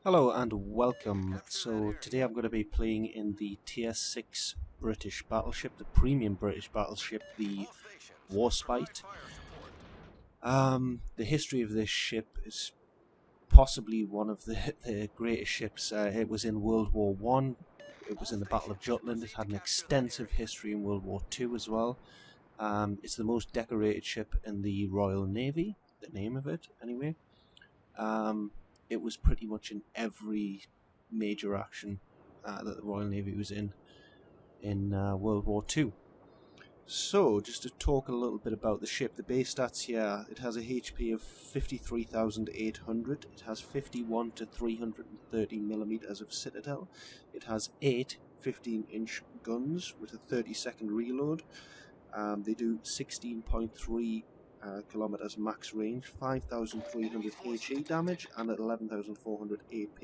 Hello and welcome. So today I'm going to be playing in the Tier 6 British battleship, the premium British battleship, the Warspite. The history of this ship is possibly one of the greatest ships. It was in World War One. It was in the Battle of Jutland. It had an extensive history in World War Two as well. It's the most decorated ship in the Royal Navy, the name of it anyway. It was pretty much in every major action that the Royal Navy was in World War Two. So, just to talk a little bit about the ship, the base stats here, it has a HP of 53,800, it has 51 to 330 millimeters of citadel, it has 8 15-inch guns with a 30-second reload. They do 16.3 kilometers max range, 5,300 HE damage, and at 11,400 AP.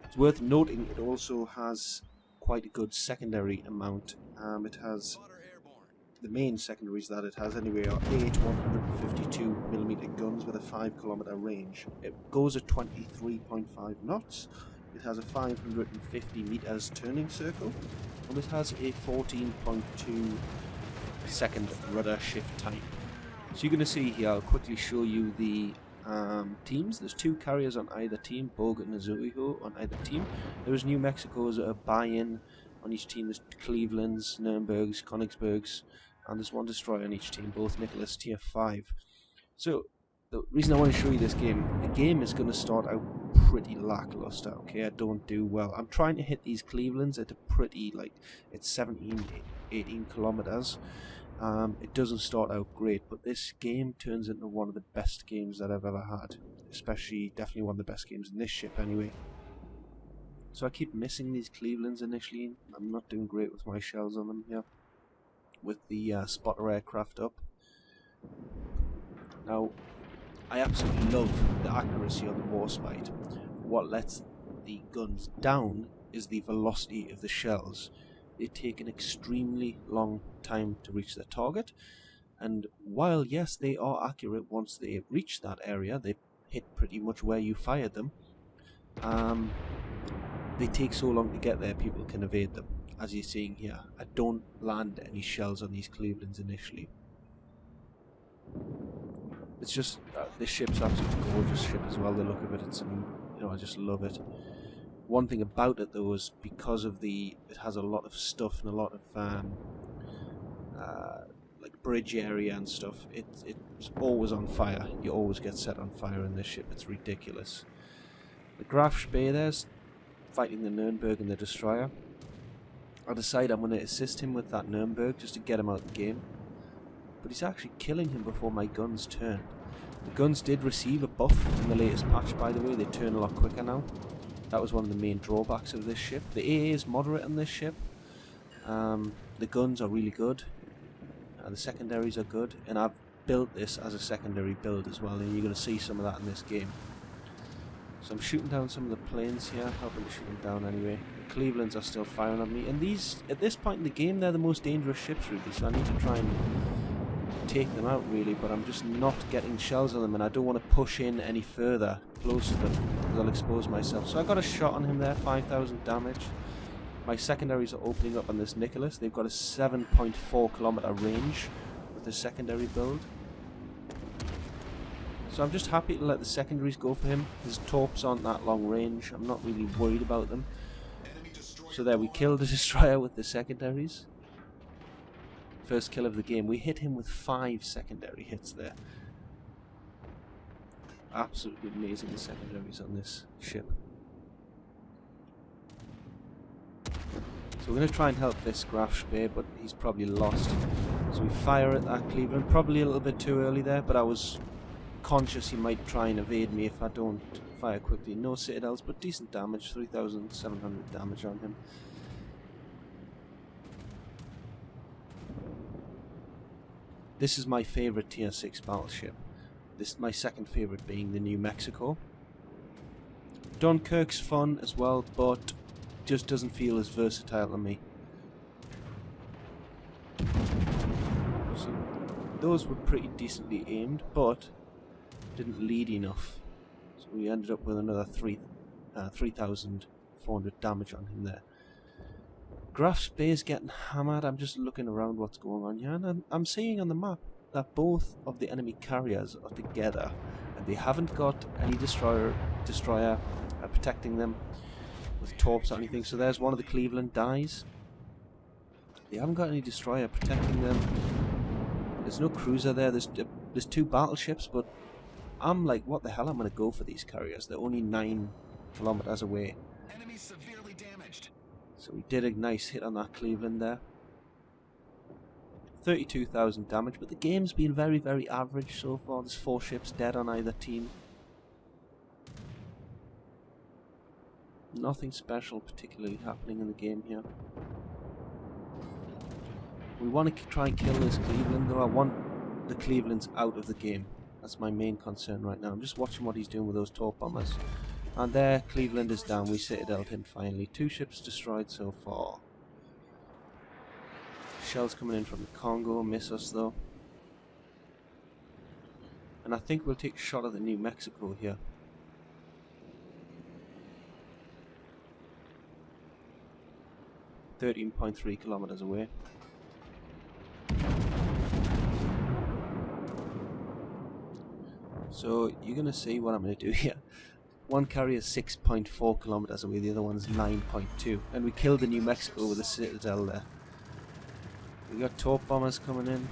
It's worth noting it also has quite a good secondary amount. It has the main secondaries that it has anyway are 8 152mm guns with a 5-kilometer range. It goes at 23.5 knots. It has a 550 meters turning circle, and it has a 14.2 second rudder shift time. So you're going to see here, I'll quickly show you the teams. There's 2 carriers on either team, Bogut and Azuiho on either team. There's New Mexico's a buy-in on each team. There's Cleveland's, Nuremberg's, Königsberg's, and there's 1 destroyer on each team, both Nicholas Tier 5. So the reason I want to show you this game, the game is going to start out pretty lackluster, okay? I don't do well. I'm trying to hit these Clevelands at a pretty, it's 17, 18 kilometers. It doesn't start out great, but this game turns into one of the best games that I've ever had. Definitely one of the best games in this ship anyway. So I keep missing these Clevelands initially. I'm not doing great with my shells on them here, with the spotter aircraft up. Now, I absolutely love the accuracy on the Warspite. What lets the guns down is the velocity of the shells. They take an extremely long time to reach their target, and while yes they are accurate once they reach that area, they hit pretty much where you fired them, they take so long to get there people can evade them. As you're seeing here, I don't land any shells on these Clevelands initially. It's just this ship's absolutely gorgeous ship as well. The look of it, I just love it. One thing about it though is because of it has a lot of stuff and a lot of like bridge area and stuff. It's always on fire. You always get set on fire in this ship. It's ridiculous. The Graf Spee there's fighting the Nuremberg and the destroyer. I decide I'm going to assist him with that Nuremberg just to get him out of the game. But he's actually killing him before my guns turn. The guns did receive a buff in the latest patch, by the way. They turn a lot quicker now. That was one of the main drawbacks of this ship. The AA is moderate on this ship. The guns are really good. The secondaries are good. And I've built this as a secondary build as well. And you're going to see some of that in this game. So I'm shooting down some of the planes here. Helping to shoot them down anyway. The Clevelands are still firing on me. And these, at this point in the game, they're the most dangerous ships really. So I need to try and take them out really, but I'm just not getting shells on them, and I don't want to push in any further close to them because I'll expose myself. So I got a shot on him there, 5,000 damage. My secondaries are opening up on this Nicholas. They've got a 7.4 kilometer range with the secondary build. So I'm just happy to let the secondaries go for him. His torps aren't that long range. I'm not really worried about them. So there, we killed the destroyer with the secondaries. First kill of the game. We hit him with 5 secondary hits there. Absolutely amazing, the secondaries on this ship. So we're going to try and help this Graf Spee, but he's probably lost. So we fire at that Cleveland. Probably a little bit too early there, but I was conscious he might try and evade me if I don't fire quickly. No citadels, but decent damage. 3,700 damage on him. This is my favourite Tier 6 battleship. My second favourite being the New Mexico. Dunkirk's fun as well, but just doesn't feel as versatile to me. So those were pretty decently aimed, but didn't lead enough. So we ended up with another 3,400 damage on him there. Graf's Bay is getting hammered. I'm just looking around what's going on here, and I'm seeing on the map that both of the enemy carriers are together, and they haven't got any destroyer protecting them with torps or anything. So there's one of the Cleveland dies. They haven't got any destroyer protecting them. There's no cruiser there. There's 2 battleships, but I'm like, what the hell? I'm going to go for these carriers. They're only 9 kilometers away. Enemy severely damaged. So we did a nice hit on that Cleveland there. 32,000 damage, but the game's been very, very average so far. There's 4 ships dead on either team. Nothing special particularly happening in the game here. We want to try and kill this Cleveland, though. I want the Clevelands out of the game. That's my main concern right now. I'm just watching what he's doing with those torp bombers. And there, Cleveland is down. We citadeled him finally. 2 ships destroyed so far. Shells coming in from the Congo. Miss us though. And I think we'll take a shot at the New Mexico here. .3 kilometers away. So you're going to see what I'm going to do here. One carrier is 6.4 kilometers away, the other one's 9.2. And we killed the New Mexico with a citadel there. We got torp bombers coming in.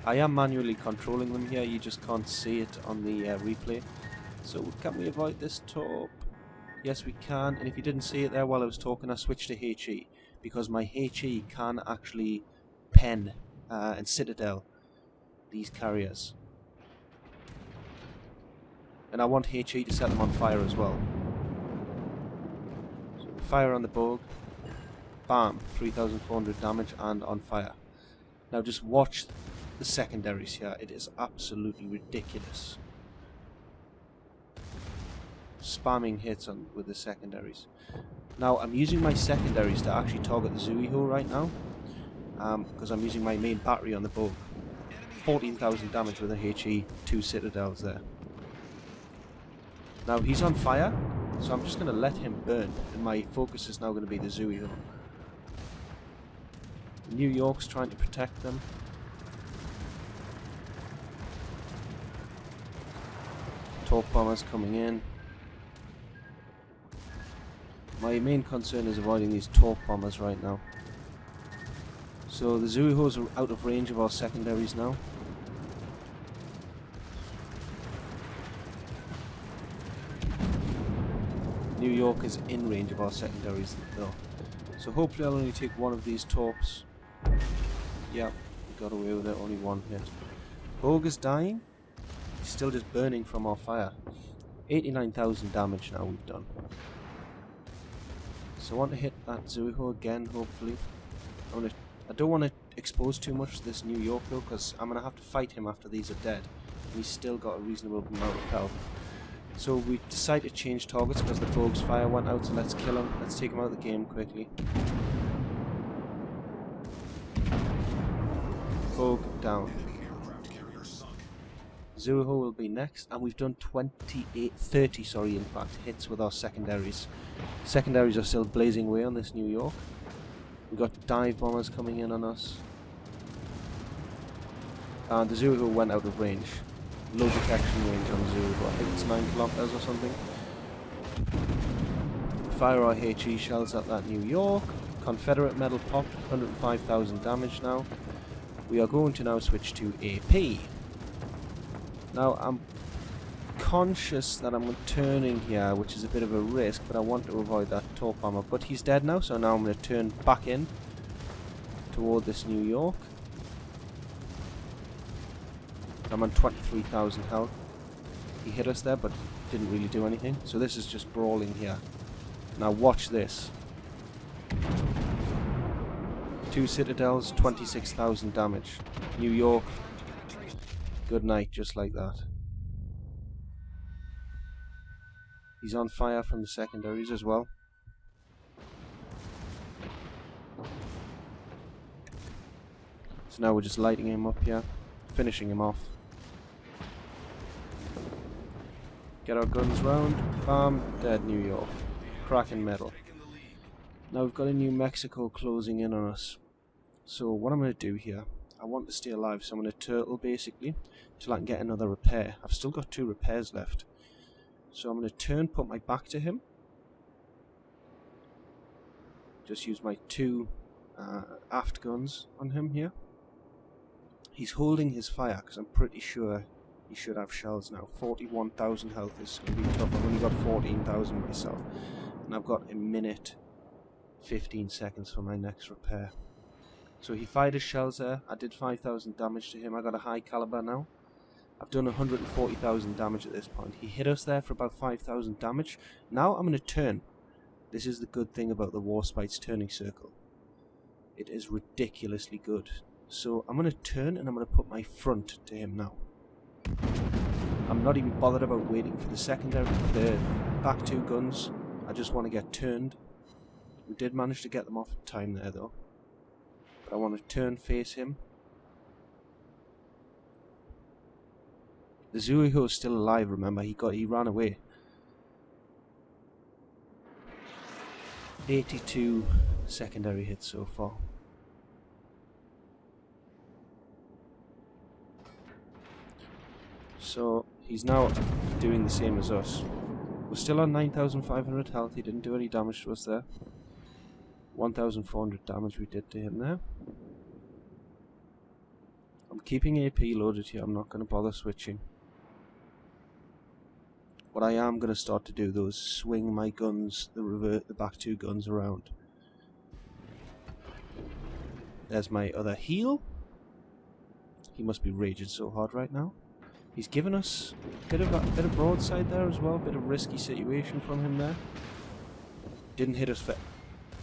I am manually controlling them here, you just can't see it on the replay. So can we avoid this torp? Yes we can, and if you didn't see it there while I was talking, I switched to HE. Because my HE can actually pen and citadel these carriers. And I want HE to set them on fire as well. So fire on the Bogue. Bam, 3,400 damage and on fire. Now just watch the secondaries here. It is absolutely ridiculous. Spamming hits on with the secondaries. Now I'm using my secondaries to actually target the Zuiho right now. Because I'm using my main battery on the Bogue. 14,000 damage with a HE, 2 citadels there. Now he's on fire, so I'm just going to let him burn, and my focus is now going to be the Zuiho. New York's trying to protect them. Torp bombers coming in. My main concern is avoiding these torp bombers right now. So the Zuihos are out of range of our secondaries now. New York is in range of our secondaries though. So hopefully I'll only take one of these torps. Yeah, we got away with it, only one hit. Bogue is dying. He's still just burning from our fire. 89,000 damage now we've done. So I want to hit that Zuiho again, hopefully. I don't want to expose too much to this New York though, because I'm going to have to fight him after these are dead. And he's still got a reasonable amount of health. So we decide to change targets because the Bogue's fire went out, so let's kill him. Let's take him out of the game quickly. Bogue down. Zuiho will be next, and we've done 30 in fact, hits with our secondaries. Secondaries are still blazing away on this New York. We've got dive bombers coming in on us. And the Zuiho went out of range. Low detection range on the Zuiho. I think it's 9 kilometers or something. Fire our HE shells at that New York. Confederate medal popped, 105,000 damage now. We are going to now switch to AP. Now I'm conscious that I'm turning here, which is a bit of a risk, but I want to avoid that torp bomber. But he's dead now, so now I'm going to turn back in toward this New York. I'm on 23,000 health. He hit us there, but didn't really do anything. So this is just brawling here. Now watch this. 2 citadels, 26,000 damage. New York, good night, just like that. He's on fire from the secondaries as well. So now we're just lighting him up here, finishing him off. Get our guns round. Bam. Dead New York. Kraken medal. Now we've got a New Mexico closing in on us. So what I'm going to do here, I want to stay alive, so I'm going to turtle basically till I can get another repair. I've still got 2 repairs left. So I'm going to turn, put my back to him. Just use my 2 aft guns on him here. He's holding his fire because I'm pretty sure he should have shells now. 41,000 health is going to be tough. I've only got 14,000 myself. And I've got a minute 15 seconds for my next repair. So he fired his shells there. I did 5,000 damage to him. I got a high caliber now. I've done 140,000 damage at this point. He hit us there for about 5,000 damage. Now I'm going to turn. This is the good thing about the Warspite's turning circle. It is ridiculously good. So I'm going to turn and I'm going to put my front to him now. I'm not even bothered about waiting for the secondary, for the back 2 guns. I just want to get turned. We did manage to get them off in time there though. But I want to turn, face him. The Zuiho is still alive, remember, he ran away. 82 secondary hits so far. So he's now doing the same as us. We're still on 9,500 health, he didn't do any damage to us there. 1,400 damage we did to him there. I'm keeping AP loaded here, I'm not going to bother switching. What I am going to start to do though is swing my guns, the back 2 guns around. There's my other heal. He must be raging so hard right now. He's given us a bit of broadside there as well, a bit of risky situation from him there. Didn't hit us for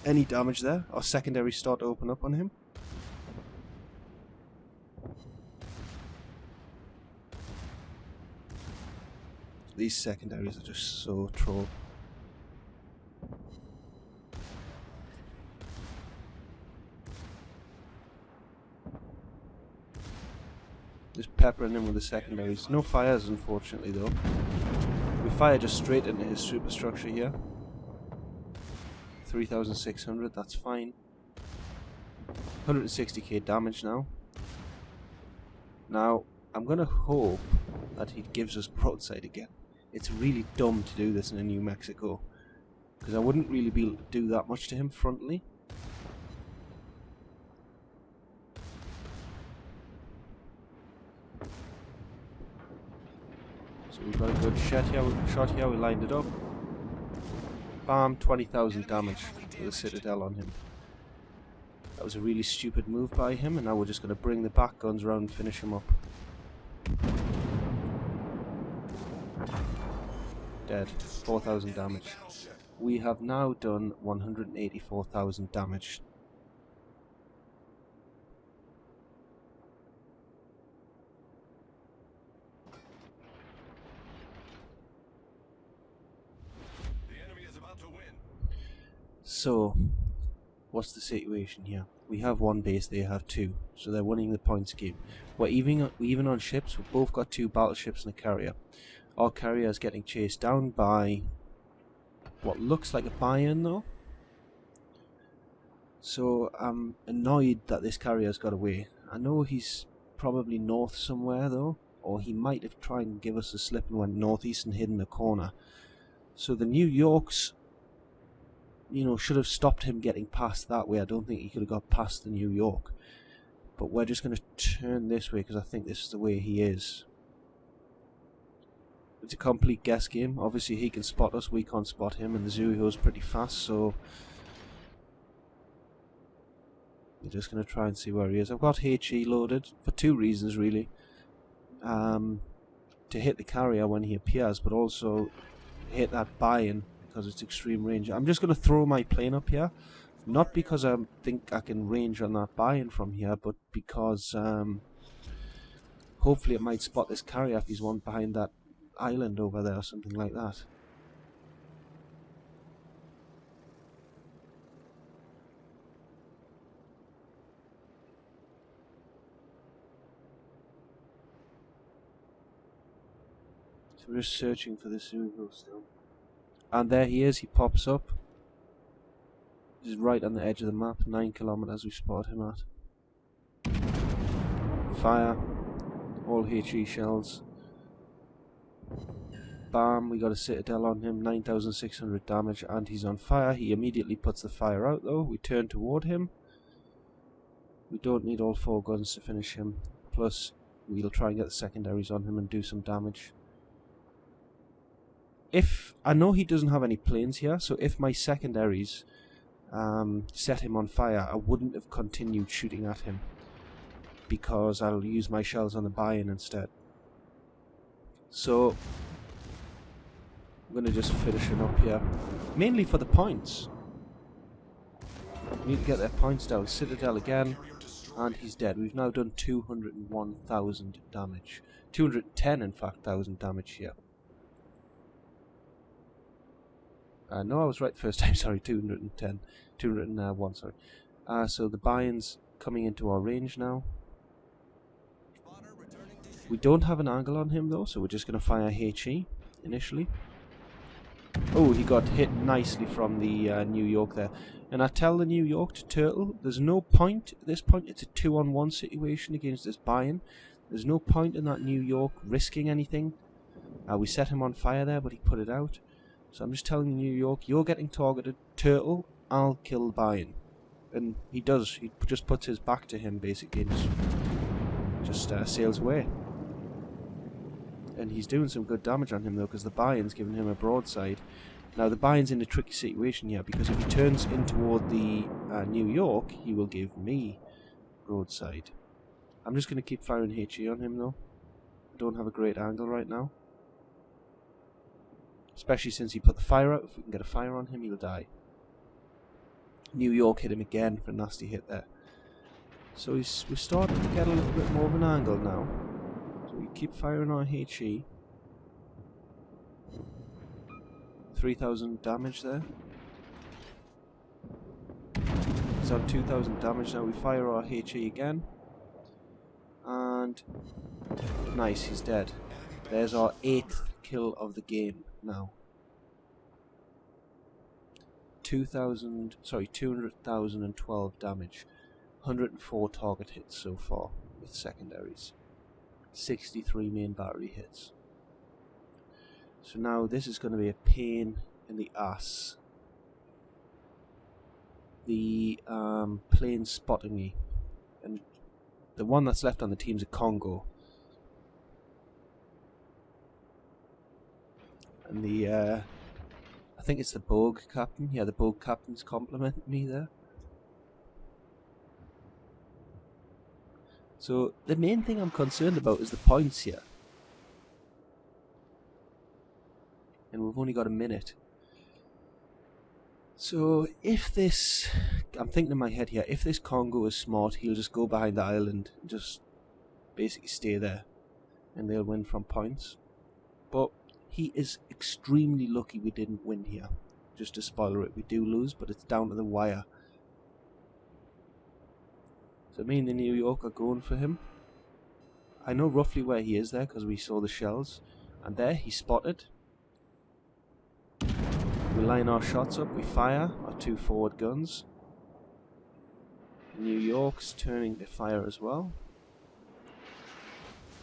any damage there. Our secondaries start to open up on him. These secondaries are just so troll. Just peppering him with the secondaries. No fires, unfortunately, though. We fire just straight into his superstructure here. 3,600, that's fine. 160k damage now. Now, I'm gonna hope that he gives us broadside again. It's really dumb to do this in a New Mexico, because I wouldn't really be able to do that much to him frontally. So we've got a good shot here, we lined it up. Bam, 20,000 damage with a citadel on him. That was a really stupid move by him, and now we're just going to bring the back guns around and finish him up. Dead. 4,000 damage. We have now done 184,000 damage. So, what's the situation here? We have 1 base, they have 2, so they're winning the points game. We're even on ships, we've both got 2 battleships and a carrier. Our carrier is getting chased down by what looks like a buy-in though. So I'm annoyed that this carrier's got away. I know he's probably north somewhere though, or he might have tried and give us a slip and went northeast and hid in a corner. So the New Yorks, you know, should have stopped him getting past that way. I don't think he could have got past the New York. But we're just going to turn this way because I think this is the way he is. It's a complete guess game. Obviously he can spot us, we can't spot him, and the Zuiho's pretty fast, so we're just going to try and see where he is. I've got HE loaded for 2 reasons really. To hit the carrier when he appears, but also hit that buy-in because it's extreme range. I'm just going to throw my plane up here, not because I think I can range on that buy-in from here, but because hopefully it might spot this carrier if he's one behind that island over there or something like that. So we're just searching for this Ugo still. And there he is, he pops up. He's right on the edge of the map, 9 kilometers we spotted him at. Fire. All HE shells. Bam, we got a citadel on him, 9,600 damage, and he's on fire. He immediately puts the fire out though. We turn toward him. We don't need all 4 guns to finish him. Plus, we'll try and get the secondaries on him and do some damage. If I know he doesn't have any planes here, so if my secondaries set him on fire, I wouldn't have continued shooting at him, because I'll use my shells on the buy-in instead. So I'm going to just finish him up here, mainly for the points. We need to get their points down. Citadel again, and he's dead. We've now done 201,000 damage. 210 in fact thousand damage here. No, I was right the first time, sorry, 210. 201, sorry. So the buy-in's coming into our range now. We don't have an angle on him though, so we're just going to fire HE initially. Oh, he got hit nicely from the New York there. And I tell the New York to turtle, there's no point at this point. It's a 2-on-1 situation against this buy-in. There's no point in that New York risking anything. We set him on fire there, but he put it out. So I'm just telling the New York, you're getting targeted. Turtle, I'll kill the buy-in. And he does. He just puts his back to him, basically, and just sails away. And he's doing some good damage on him, though, because the buy-in's giving him a broadside. Now, the buy-in's in a tricky situation here, because if he turns in toward the New York, he will give me broadside. I'm just going to keep firing HE on him, though. I don't have a great angle right now. Especially since he put the fire out. If we can get a fire on him, he'll die. New York hit him again for a nasty hit there. So we're starting to get a little bit more of an angle now. So we keep firing our HE. 3,000 damage there. He's on 2,000 damage now. We fire our HE again. And nice, he's dead. There's our 8th kill of the game now. 200,012 damage. 104 target hits so far with secondaries. 63 main battery hits. So now this is going to be a pain in the ass. The plane's spotting me, and the one that's left on the team's a Congo. And the I think it's the Bogue captain. Yeah, the Bogue captain's complimenting me there. So the main thing I'm concerned about is the points here. And we've only got a minute. So if this, I'm thinking in my head here, if this Congo is smart, he'll just go behind the island and just basically stay there, and they'll win from points. But he is extremely lucky we didn't win here. Just to spoiler it, we do lose, but it's down to the wire. So me and the New York are going for him. I know roughly where he is there because we saw the shells. And there, he's spotted. We line our shots up, we fire our 2 forward guns. New York's turning to fire as well.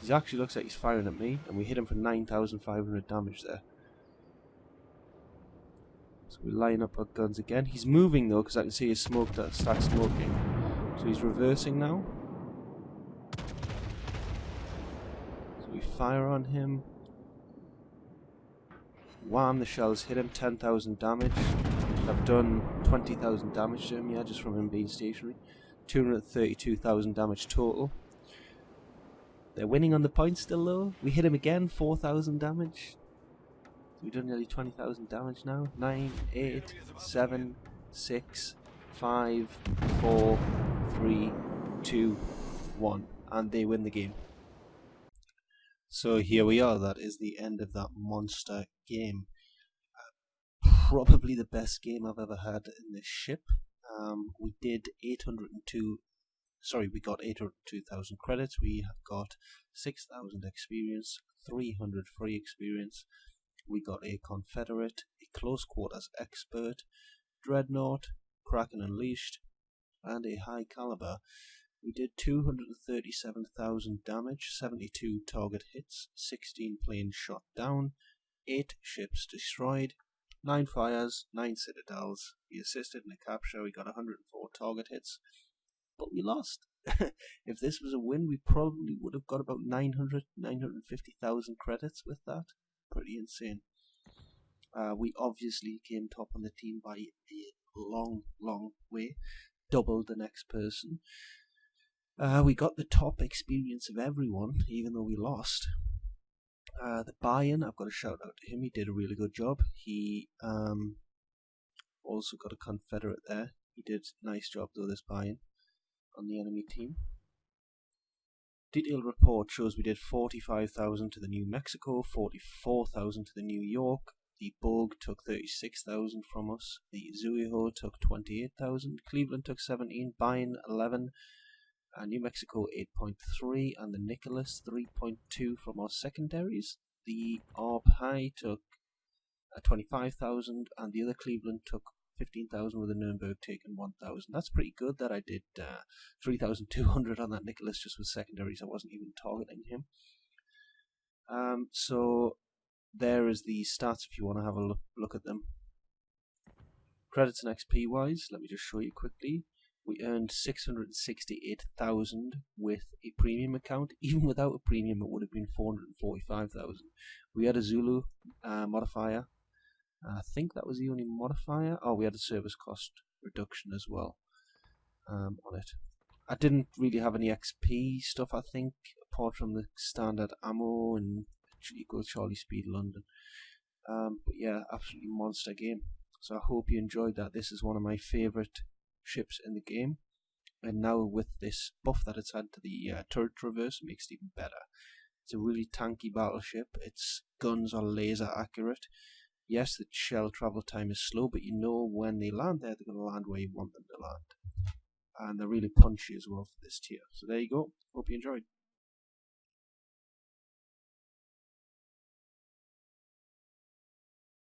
He actually looks like he's firing at me, and we hit him for 9,500 damage there. So we line up our guns again. He's moving though, because I can see his smoke start smoking. So he's reversing now. So we fire on him. Wham, the shells hit him, 10,000 damage. I've done 20,000 damage to him, yeah, just from him being stationary. 232,000 damage total. They're winning on the points still though. We hit him again, 4,000 damage. We've done nearly 20,000 damage now. 9, 8, 7, 6, 5, 4, 3, 2, 1. And they win the game. So here we are, that is the end of that monster game. Probably the best game I've ever had in this ship. We did 802 sorry, we got 802,000 credits. We have got 6,000 experience, 300 free experience. We got a Confederate, a Close Quarters Expert, Dreadnought, Kraken Unleashed, and a High Caliber. We did 237,000 damage, 72 target hits, 16 planes shot down, 8 ships destroyed, 9 fires, 9 citadels. We assisted in a capture, we got 104 target hits, but we lost. If this was a win, we probably would have got about 950,000 credits with that. Pretty insane. We obviously came top on the team by a long way, doubled the next person. We got the top experience of everyone, even though we lost. The buy-in, I've got to shout out to him. He did a really good job. He also got a Confederate there. He did a nice job though, this buy-in on the enemy team. Detailed report shows we did 45,000 to the New Mexico, 44,000 to the New York. The Bogue took 36,000 from us. The Zuiho took 28,000. Cleveland took 17. Buy-in 11. New Mexico 8.3, and the Nicholas 3.2 from our secondaries. The Arb High took 25,000, and the other Cleveland took 15,000, with the Nuremberg taking 1,000. That's pretty good. That I did 3,200 on that Nicholas just with secondaries. I wasn't even targeting him. So there is the stats if you want to have a look at them. Credits and XP wise, let me just show you quickly. We earned 668,000 with a premium account. Even without a premium, it would have been 445,000. We had a Zulu modifier. I think that was the only modifier. Oh, we had a service cost reduction as well on it. I didn't really have any XP stuff, I think, apart from the standard ammo and Equal Charlie Speed London. But yeah, absolutely monster game. So I hope you enjoyed that. This is one of my favourite ships in the game, and now with this buff that it's had to the turret traverse, it makes it even better. It's a really tanky battleship. Its guns are laser accurate. Yes, the shell travel time is slow, but you know when they land there, they're going to land where you want them to land. And they're really punchy as well for this tier. So there you go. Hope you enjoyed.